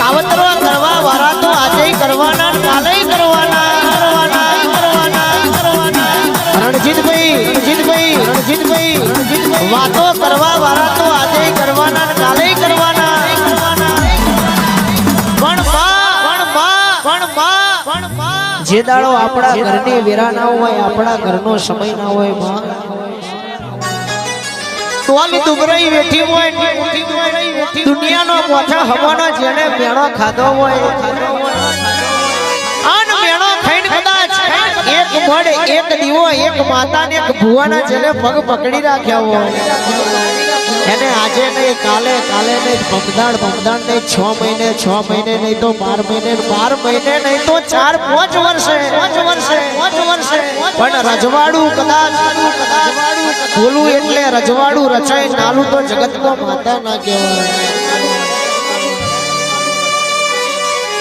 કાવતરો કરવા વાળા તો આજે કરવાના કાલે કરવાના રણજીતભાઈ વાતો કરવા વાળા તો આજે કરવાના કાલે કરવાના જે દાડો આપણા ઘરની વેરા ના હોય આપણા ઘરનો સમય ના હોય માં તોલી દુબરાઈ બેઠી હોય દુનિયાનો મોઠા હવાનો જેને મેણો ખાધો હોય અન મેણો ખાઈને કદાચ એક મડ એક દીવો એક માતા ને એક ભુવાના જેને પગ પકડી રાખ્યા હોય એને આજે નહીં કાલે નહીં બમદાણ નહીં 6 મહિને નહીં તો 12 મહિને નહીં તો 4-5 વર્ષે પણ રજવાડું કદાચ બોલું એટલે રજવાડું રચાય નાલું તો જગતમાં માતા ના કહેવાય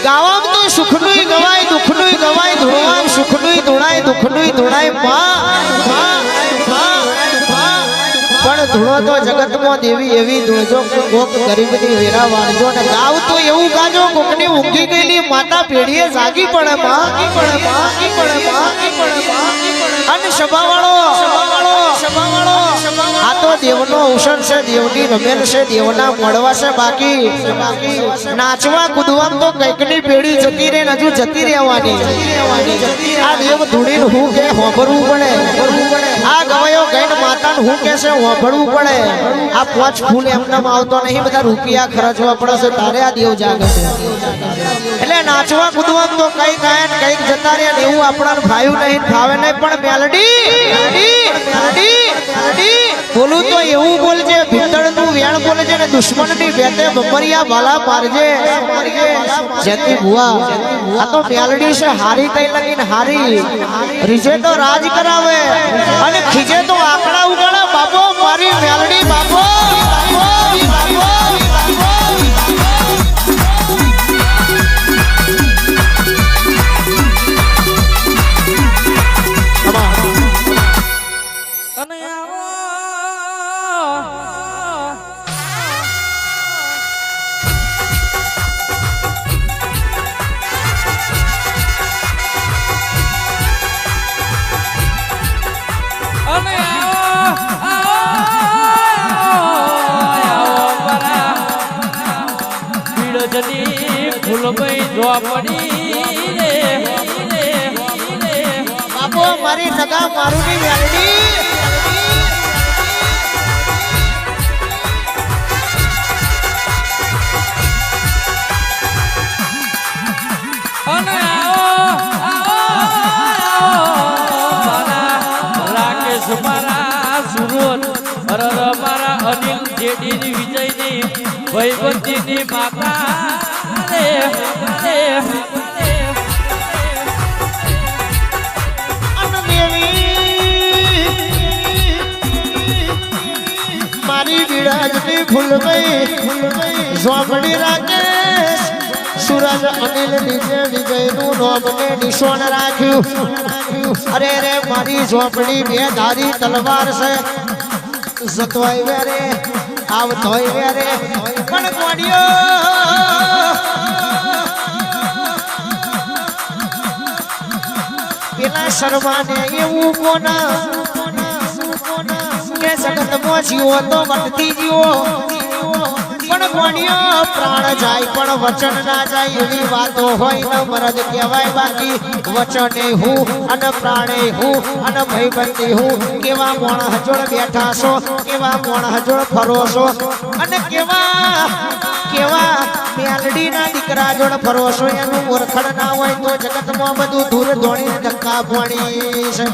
ગાવામ તો સુખનું ગવાય દુઃખનું ગવાય ધૂળવામ સુખનું ધૂળાય દુઃખનું ધૂળાય પણ ધૂળો તો જગતમાં દેવી એવી ધૂળજો કોક ગરીબની વેરા વાળજો ને ગાવ તો એવું ગાજો કોકની ઊંઘી ગયેલી માતા પેઢીએ જાગી પડે અને સભાવાળો આ તો દેવનો અવસર છે દેવની રમેલ છે દેવના મળવા છે બાકી નાચવા કૂદવા તો કઈકની પેઢી જતી રહે હજુ જતી રહેવાની આ દેવ ધૂળીને હું કે હોભરવું પડે આ ગવાયો ગઈને માતાને હું કે છે હોભરવું પડે આ 5 ફૂલ એમનામ આવતો નહીં બધા રૂપિયા ખર્ચવા પડે છે તારે આ દેવ જાગે છે એટલે નાચવા કૂદવા તો કઈ કાય કઈક જતા રહે એવું આપણા ભાઈ નહીં ફાવે નહીં પણ મેલડી બોલું તો એવું બોલજે ભીતળનું વેણ બોલજે ને દુશ્મનની બેતે બમરિયા ભાલા મારજે જેતી ભુવા આ તો મેલડી છે હારી તઈ લગીને હારી રીજે તો રાજ કરાવે અને ખીજે તો આંકડા ઉગાડે બાપો મારી મેલડી બાપો બાપો મારી સગા મારું ની મેલડી રાકેશ મારા સુરત મારા અનિલ જેડી વિજયની ભયવંતીની માતા મારી વિરાજની ફૂલ ગઈ ઝોપડી રાકેશ સુરજ અનિલ નીચે વિજયનું નોમને નિશાન રાખ્યું અરે રે મારી ઝોપડી બે ધારી તલવાર છે જતોય વેરે આવતોય વેરે પણ ગોડિયો પેલા શર્માને એવું કોના કે જગતમાં જીવો તો વટતી જીવો પણ ગોડિયો પ્રાણ જાય પણ વચન ના જાય એવી વાતો હોય ન મરદ કહેવાય બાકી વચને હું અને પ્રાણે હું અને ભયબંધી હું કેવા મોણ હજોડ બેઠા છો કેવા મોણ હજોડ ફરો છો અને કેવા મેલડી ના દીકરા જોડ ફરો છો એનું ઓળખણ ના હોય તો જગતમાં બધું દૂર દોડીને ધક્કા ભણી છે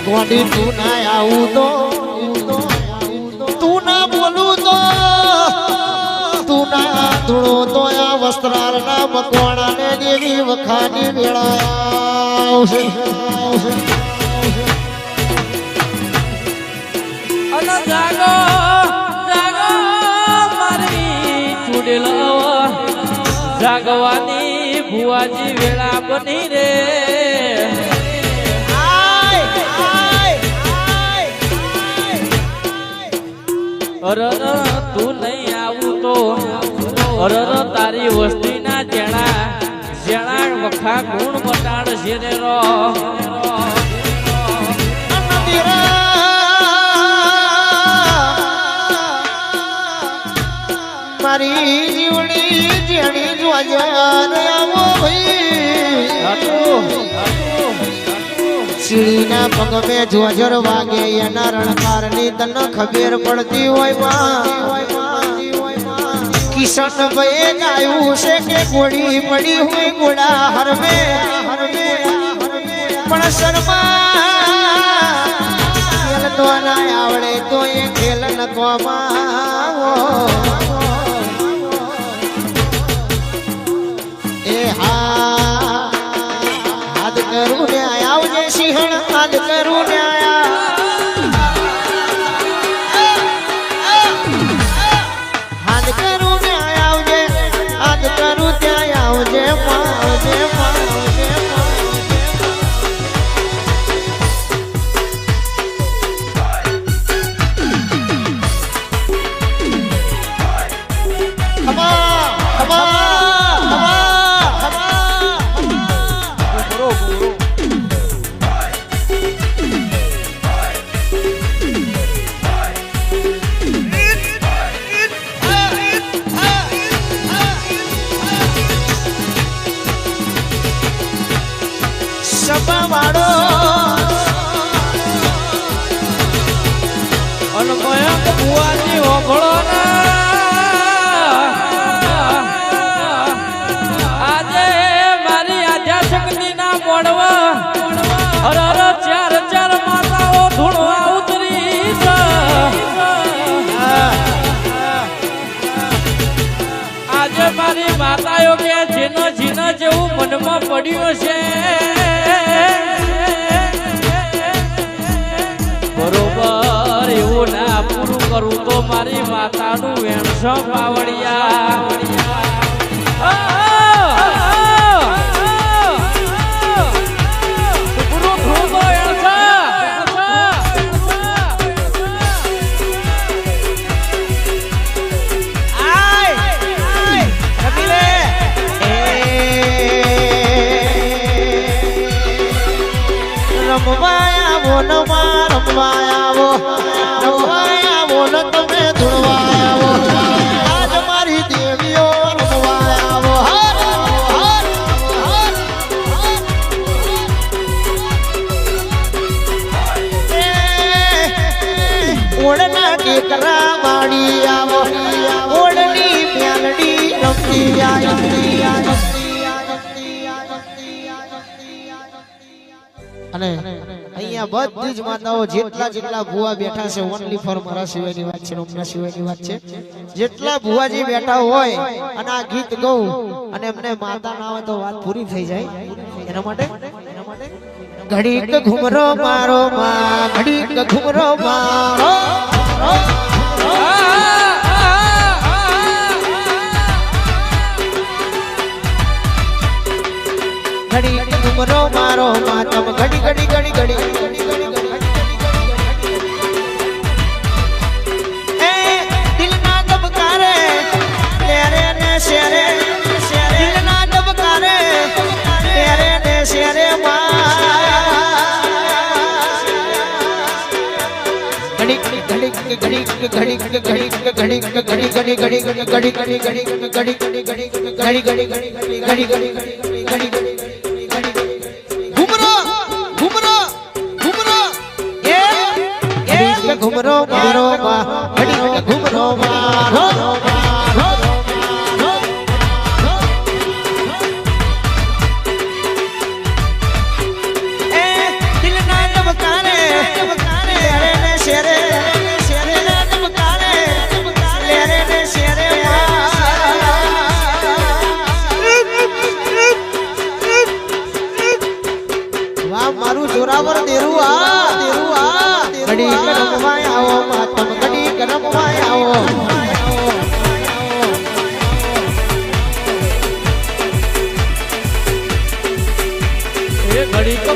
ગોડી તું ના આવું તો વખાની વેળા આવશે અને જાગો જાગો મારી ચૂડેલ જાગવાની ભુવાજી વેળા બની રે અરર તું નહીં આવું તો અરર તારી વસ્તીના જેણા વખા ગુણ બટાડશે રે રો મારી જીવડી જેણી જોજર આવો ભાઈ સીડીના પગ મે જોજર વાગે એના રણકારની તને ખબર પડતી હોય કિશન ભાઈ ગાયું છે કે ગોળી પડી હોય ગોળા હરમે પણ શર્મા ખેલ તો ના આવડે તો એ ખેલ નકવામાં એ હા હાથ કરું ને આવજે સિંહણ હાથ કરું ને હાથ કરું ને આવજે હાથ કરું ત્યાં આવજે પાવજે પાવજે અનમયંક ભુવાજી ઓભળો આજે મારી આધ્યા શક્તિ ના મોડવા અરર ચાર ચાર માતાઓ ધૂણવા ઉતરી આજે મારી માતાઓ કે જેનો જીના જેવું મનમાં પડ્યું છે બરોબર એવું ના પૂરું કરું તો મારી માતાનું વેણસો પાવડિયા રમવાયા બોલ તમે ધૂળવાયા આજ મારી દેવીઓ રમવાયા ઓળના ટેકરા વાળી આવો ઓળની મ્યાલડી રમતી અને અહીંયા બધી જ માતાઓ જેટલા ભુવા બેઠા છે ઓનલી ફોર મારા સિવાયની વાત છે ઓમના સિવાયની વાત છે જેટલા ભુવાજી બેઠા હોય અને આ ગીત ગાઉં અને એમને માતા ના આવે તો વાત પૂરી થઈ જાય એના માટે ઘડીક ઘુમરો મારો માં ઘડીક ઘુમરો મારો ઘડીક ઘુમરો મારો માં તમ ઘડી ઘડી ઘડી ઘડી એ દિલ ના દબકારે તેરે ને શેરે દિલ ના દબકારે તેરે ને શેરે ઘડીક ઘડીક ઘડીક ઘડીક ઘડીક ઘડીક ઘડીક ઘડી ઘડી ઘડી ઘડી ઘડી ઘડી ઘડી ઘડી ઘડી ઘડી ઘડી ઘડી ઘડી ઘુમરો મારો ઘડી ઘુમરો મારો એ દિલ ના દબકારે તેરે ને શેરે દિલ ના દબકારે તેરે ને શેરે જોરાવર દેરુઆ ઘડી રમવાય આવો માતમ ઘડી રમવાય આવો એ ઘડી તો